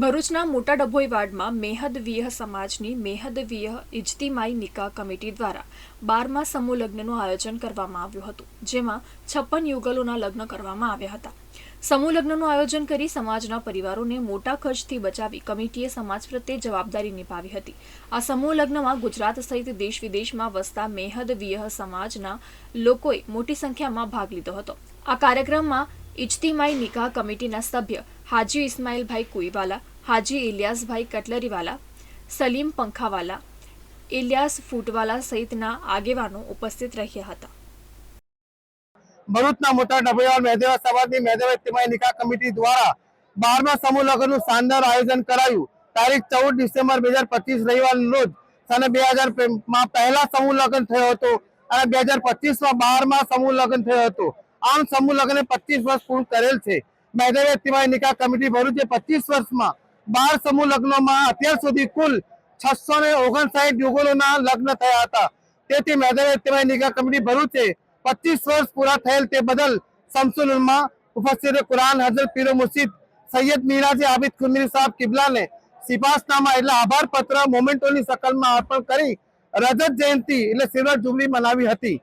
ભરૂચના મોટા ડભોઈ વાર્ડમાં મેહદવીય સમાજની મેહદવીય ઇજ્તિમાઈ નિકાહ કમિટી દ્વારા 12મા સમૂહ લગ્નનું આયોજન કરવામાં આવ્યું હતું, જેમાં 56 યુગલોના લગ્ન કરવામાં આવ્યા હતા। સમૂહ લગ્નનું આયોજન કરી સમાજના પરિવારોને મોટા ખર્ચથી બચાવી કમિટીએ સમાજ પ્રત્યે જવાબદારી નિભાવી હતી। આ સમૂહ લગ્નમાં ગુજરાત સહિત દેશ વિદેશમાં વસતા મેહદવીય સમાજના લોકોએ મોટી સંખ્યામાં ભાગ લીધો હતો। આ કાર્યક્રમમાં ઇજ્તિમાઈ નિકાહ કમિટીના સભ્ય હાજી ઇસ્માઇલભાઈ કુઈવાલા, હાજી ઇલિયાસભાઈ કટલરીવાલા, સલીમ પંખાવાલા, ઇલિયાસ ફૂટવાલા સહિતના આગેવાનો ઉપસ્થિત રહ્યા હતા। ભરૂચના મોટા ડભોઈ મેહદેવા સમાજની મેહદેવા ઇજ્તિમાઈ નિકાહ કમિટી દ્વારા 12મા સમૂહ લગ્નનું શાનદાર આયોજન કરાયું। તારીખ 14 ડિસેમ્બર 2025 રવિવારના રોજ સને 2000 માં પહેલા સમૂહ લગ્ન થયો હતો અને 2025 માં 12મા સમૂહ લગ્ન થયો હતો। આમ સમૂહ લગ્ને 25 વર્ષ પૂર્ણ કરેલ છે। મેહદેવા ઇજ્તિમાઈ નિકાહ કમિટી ભરૂચે 25 વર્ષમાં 12 સમૂહ લગ્નોમાં અત્યાર સુધી કુલ 659 યુગલોના લગ્ન થયા હતા। તેથી મેહદેવા ઇજ્તિમાઈ નિકાહ કમિટી ભરૂચે 25 વર્ષ પૂરા થયેલ તે બદલ શમસુલ ઉલમા મુફસ્સિર કુરાન હઝરત પીર મુર્શિદ સૈયદ મીરાજી આબિદ ખુરમી સાહેબ કિબલાને સિપાસનામા એટલે આભાર પત્ર મોમેન્ટોની શકલમાં અર્પણ કરી રજત જયંતિ એટલે સિલ્વર જુબલી મનાવી હતી।